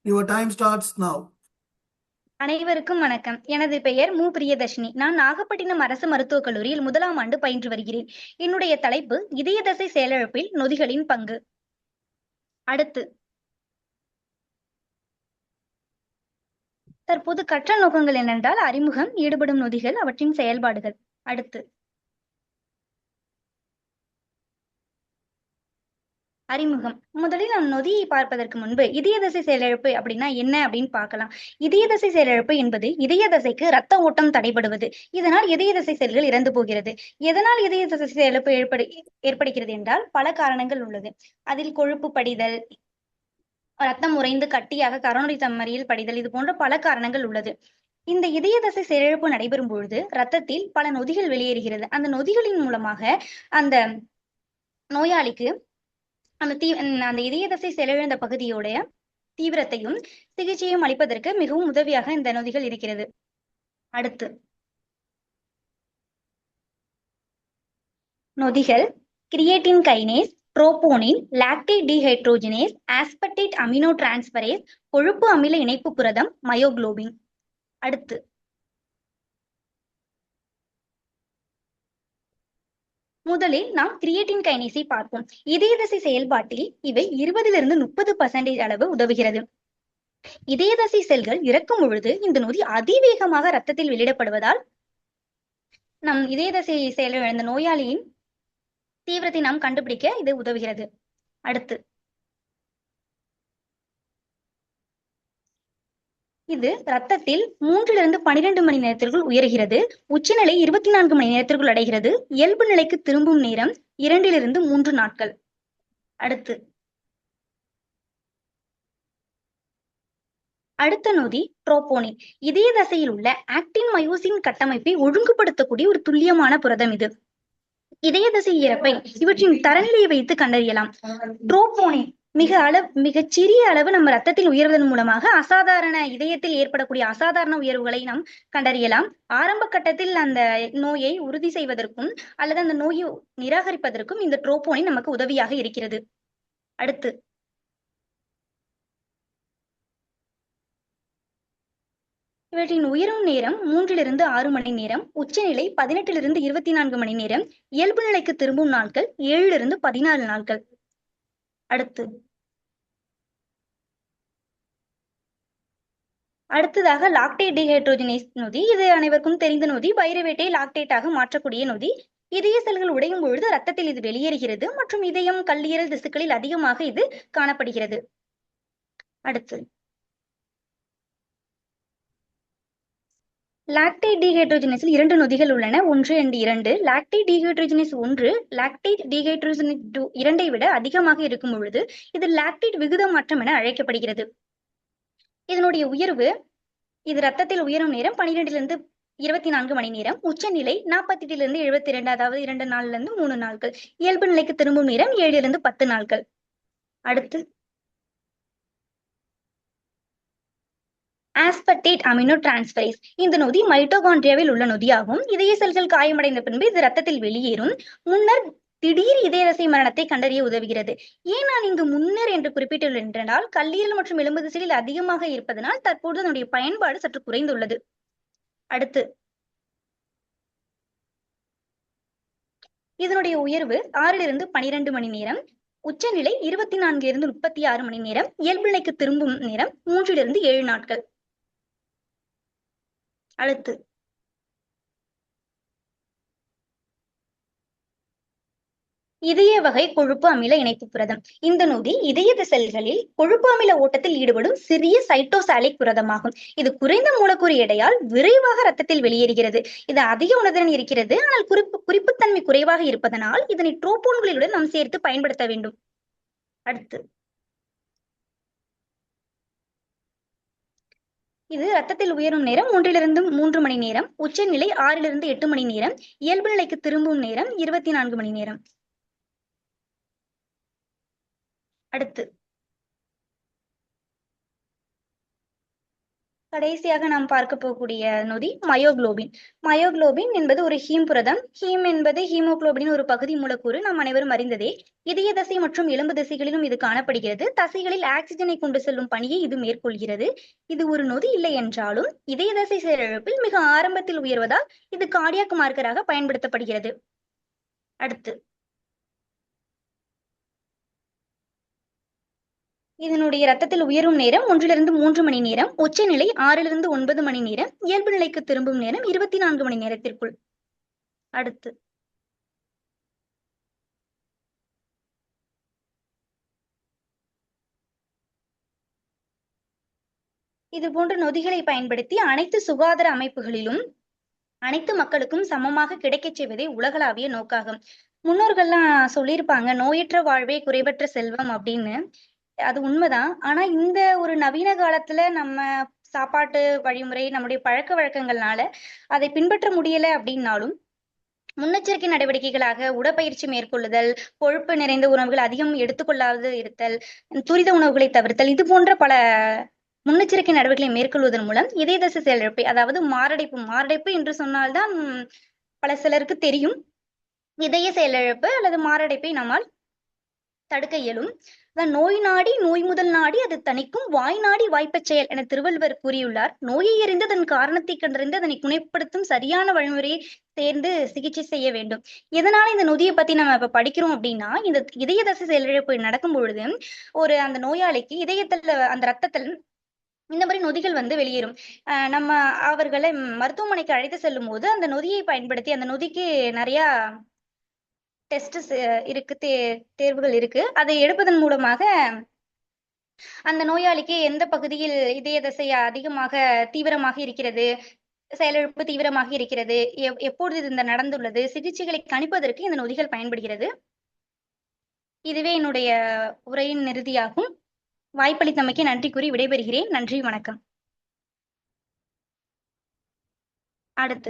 Your time starts now. அனைவருக்கும் வணக்கம். எனது பெயர் மு. பிரியதர்ஷினி. நான் நாகப்பட்டினம் அரசு மருத்துவக் கல்லூரியில் 1ஆம் ஆண்டு பயின்று வருகிறேன். என்னுடைய தலைப்பு இதய தசை செயலிழப்பில் நொதிகளின் பங்கு. அடுத்து தற்போது கற்றல் நோக்கங்கள் என்னென்றால் அறிமுகம், ஈடுபடும் நொதிகள், அவற்றின் செயல்பாடுகள். அடுத்து அறிமுகம். முதலில் நாம் நொதியை பார்ப்பதற்கு முன்பு இதய தசை செயலிழப்பு அப்படின்னா என்ன அப்படின்னு பார்க்கலாம். இதய தசை செயலிழப்பு என்பது இதய தசைக்கு ரத்த ஓட்டம் தடைபடுவது. இதனால் இதய தசை செல்கள் இறந்து போகிறது. எதனால் இதய தசை செயலிழப்பு ஏற்படுகிறது என்றால் பல காரணங்கள் உள்ளது. அதில் கொழுப்பு படிதல், ரத்தம் உறைந்து கட்டியாக கரோனரி தமனியில் படிதல், இது போன்ற பல காரணங்கள் உள்ளது. இந்த இதய தசை செயலிழப்பு நடைபெறும் பொழுது ரத்தத்தில் பல நொதிகள் வெளியேறுகிறது. அந்த நொதிகளின் மூலமாக அந்த நோயாளிக்கு அந்த இதய தசை செயலிழந்த பகுதியோடைய தீவிரத்தையும் சிகிச்சையும் அளிப்பதற்கு மிகவும் உதவியாக இந்த நொதிகள் இருக்கிறது. அடுத்து நொதிகள் creatine kinase, troponin, lactate dehydrogenase, aspartate amino transferase, கொழுப்பு அமில இணைப்பு புரதம், மயோகுளோபின். அடுத்து முதலில் நாம் கிரியேட்டின் கைனேஸை பார்ப்போம். இதய தசை செயல்பாட்டில் இவை 20லிருந்து 30% அளவு உதவுகிறது. இதய தசை செல்கள் இறக்கும் பொழுது இந்த நொதி அதிவேகமாக ரத்தத்தில் வெளியிடப்படுவதால் நம் இதய தசை செயலிழந்த நோயாளியின் தீவிரத்தை நாம் கண்டுபிடிக்க இது உதவுகிறது. அடுத்து இது ரத்தத்தில் 3லிருந்து 12 மணி நேரத்திற்குள் உயர்கிறது. உச்சநிலை 24 மணி நேரத்திற்குள் அடைகிறது. இயல்பு நிலைக்கு திரும்பும் நேரம் 2லிருந்து 3 நாட்கள். அடுத்து அடுத்த நொதி ட்ரோபோனின். இதய தசையில் உள்ள ஆக்டின் மயோசின் கட்டமைப்பை ஒழுங்குபடுத்தக்கூடிய ஒரு துல்லியமான புரதம் இது. இதய தசை இறப்பை இவற்றின் தரநிலையை வைத்து கண்டறியலாம். ட்ரோபோனின் மிகச் சிறிய அளவு நம்ம ரத்தத்தில் உயர்வதன் மூலமாக அசாதாரண இதயத்தில் ஏற்படக்கூடிய அசாதாரண உயர்வுகளை நாம் கண்டறியலாம். ஆரம்ப கட்டத்தில் அந்த நோயை உறுதி செய்வதற்கும் அல்லது அந்த நோயை நிராகரிப்பதற்கும் இந்த ட்ரோபோனின் நமக்கு உதவியாக இருக்கிறது. அடுத்து இவற்றின் உயரும் நேரம் 3லிருந்து 6 மணி நேரம், உச்சநிலை 18லிருந்து 24 மணி நேரம், இயல்பு நிலைக்கு திரும்பும் நாட்கள் 7லிருந்து 14 நாட்கள். அடுத்ததாக லாக்டேட் டீஹைட்ரோஜினேஸ் நொதி. இது அனைவருக்கும் தெரிந்த நொதி. பைருவேட்டை லாக்டேட்டாக மாற்றக்கூடிய நொதி. இதய செல்கள் உடையும் பொழுது ரத்தத்தில் இது வெளியேறுகிறது மற்றும் இதயம், கல்லீரல் திசுக்களில் அதிகமாக இது காணப்படுகிறது. அடுத்து லாக்டேட் டீஹைட்ரோஜினேஸில் 2 நொதிகள் உள்ளன. 1 and 2. Lactate dehydrogenase 1 lactate dehydrogenase 2ஐ விட அதிகமாக இருக்கும் பொழுது இது லாக்டேட் விகித மாற்றம் என அழைக்கப்படுகிறது. இதனுடைய உயர்வு இது ரத்தத்தில் உயரும் நேரம் 12லிருந்து 24 மணி நேரம், உச்சநிலை 48லிருந்து 72, அதாவது 2 நாள்லிருந்து 3 நாட்கள். இயல்பு நிலைக்கு திரும்பும் நேரம் 7லிருந்து 10 நாட்கள். அடுத்து ஆஸ்பர்டேட் அமினோ டிரான்ஸ்பரேஸ். இந்த நொதி மைட்டோகாண்ட்ரியாவில் உள்ள நொதியாகும். இதய செல்கள் காயமடைந்த பின்பு இது ரத்தத்தில் வெளியேறும். முன்னர் திடீர் இதய தசை மரணத்தை கண்டறிய உதவுகிறது. ஏன் நான் இங்கு முன்னர் என்று குறிப்பிட்டுள்ளேன் என்றால் கல்லீரல் மற்றும் எலும்பு திசுவில் அதிகமாக இருப்பதனால் தற்போது அதனுடைய பயன்பாடு சற்று குறைந்துள்ளது. அடுத்து இதனுடைய உயர்வு 6லிருந்து 12 மணி நேரம், உச்சநிலை 24லிருந்து 36 மணி நேரம், இயல்பு நிலைக்கு திரும்பும் நேரம் 3லிருந்து 7 நாட்கள். அடுத்து இதய வகை கொழுப்பு அமில இணைப்பு புரதம். இந்த நொதி இதய செல்களில் கொழுப்பு அமில ஓட்டத்தில் ஈடுபடும் சிறிய சைட்டோசாலிக் புரதமாகும். இது குறைந்த மூலக்கூறு எடையால் விரைவாக ரத்தத்தில் வெளியேறுகிறது. இது அதிக உணர்திறன் இருக்கிறது, ஆனால் குறிப்புத்தன்மை குறைவாக இருப்பதனால் இதனை ட்ரோபோன்களுடன் நாம் சேர்த்து பயன்படுத்த வேண்டும். அடுத்து இது ரத்தத்தில் உயரும் நேரம் 3லிருந்து 3 மணி நேரம், உச்சநிலை 6லிருந்து 8 மணி நேரம், இயல்பு நிலைக்கு திரும்பும் நேரம் 24 மணி நேரம். அடுத்து கடைசியாக நாம் பார்க்க போகக்கூடிய நொதி மயோகுளோபின். மயோகுளோபின் என்பது ஒரு ஹீம் புரதம். ஹீம் என்பது ஹீமோகுளோபினின் ஒரு பகுதி மூலக்கூறு, நாம் அனைவரும் அறிந்ததே. இதய தசை மற்றும் எலும்பு தசைகளிலும் இது காணப்படுகிறது. தசைகளில் ஆக்சிஜனை கொண்டு செல்லும் பணியை இது மேற்கொள்கிறது. இது ஒரு நொதி இல்லை என்றாலும் இதய தசை செயலிழப்பில் மிக ஆரம்பத்தில் உயர்வதால் இது கார்டியாக் மார்க்கராக பயன்படுத்தப்படுகிறது. அடுத்து இதனுடைய ரத்தத்தில் உயரும் நேரம் 1 to 3 மணி நேரம், உச்சநிலை 6 to 9 மணி நேரம், இயல்பு நிலைக்கு திரும்பும் நேரம் 24 மணி நேரத்திற்குள். அடுத்து இது போன்ற நொதிகளை பயன்படுத்தி அனைத்து சுகாதார அமைப்புகளிலும் அனைத்து மக்களுக்கும் சமமாக கிடைக்கச் செய்வதே உலகளாவிய நோக்காகும். முன்னோர்கள்லாம் சொல்லியிருப்பாங்க, நோயற்ற வாழ்வே குறைவற்ற செல்வம் அப்படின்னு. அது உண்மைதான். ஆனா இந்த ஒரு நவீன காலத்துல நம்ம சாப்பாட்டு வழிமுறை, நம்முடைய பழக்க வழக்கங்கள்னால அதை பின்பற்ற முடியல அப்படின்னாலும் முன்னெச்சரிக்கை நடவடிக்கைகளாக உடற்பயிற்சி மேற்கொள்ளுதல், கொழுப்பு நிறைந்த உணவுகள் அதிகம் எடுத்துக்கொள்ளாது இருத்தல், துரித உணவுகளை தவிர்த்தல், இது போன்ற பல முன்னெச்சரிக்கை நடவடிக்கைகளை மேற்கொள்வதன் மூலம் இதய தசை செயலிழப்பை, அதாவது மாரடைப்பு என்று சொன்னால்தான் பல சிலருக்கு தெரியும். இதய செயலிழப்பு அல்லது மாரடைப்பை நம்மால் தடுக்க இயலும். நோய் நாடி நோய் முதல் நாடி அது தணிக்கும், வாய் நாடி வாய்ப்பச் செயல் என திருவள்ளுவர் கூறியுள்ளார். நோயை அறிந்து அதன் காரணத்தை கண்டறிந்து அதனை குணப்படுத்தும் சரியான வழிமுறையை தேர்ந்து சிகிச்சை செய்ய வேண்டும். எதனால இந்த நொதியை பத்தி நம்ம இப்ப படிக்கிறோம் அப்படின்னா, இந்த இதய தசை செயலிழப்பு நடக்கும் பொழுது அந்த நோயாளிக்கு இதயத்துல அந்த ரத்தத்தில் இந்த மாதிரி நொதிகள் வெளியேறும். நம்ம அவர்களை மருத்துவமனைக்கு அழைத்து செல்லும் போது அந்த நொதியை பயன்படுத்தி, அந்த நொதிக்கு நிறைய டெஸ்ட் இருக்கு, தேர்வுகள் இருக்கு. அதை எடுப்பதன் மூலமாக அந்த நோயாளிக்கு எந்த பகுதியில் இதய தசை அதிகமாக தீவிரமாக இருக்கிறது, செயலிழப்பு தீவிரமாக இருக்கிறது, எப்பொழுது இந்த நடந்துள்ளது, சிகிச்சைகளை கணிப்பதற்கு இந்த நொதிகள் பயன்படுகிறது. இதுவே என்னுடைய உரையின் இறுதியாகும். வாய்ப்பளித்தமைக்கு நன்றி கூறி விடைபெறுகிறேன். நன்றி, வணக்கம். அடுத்து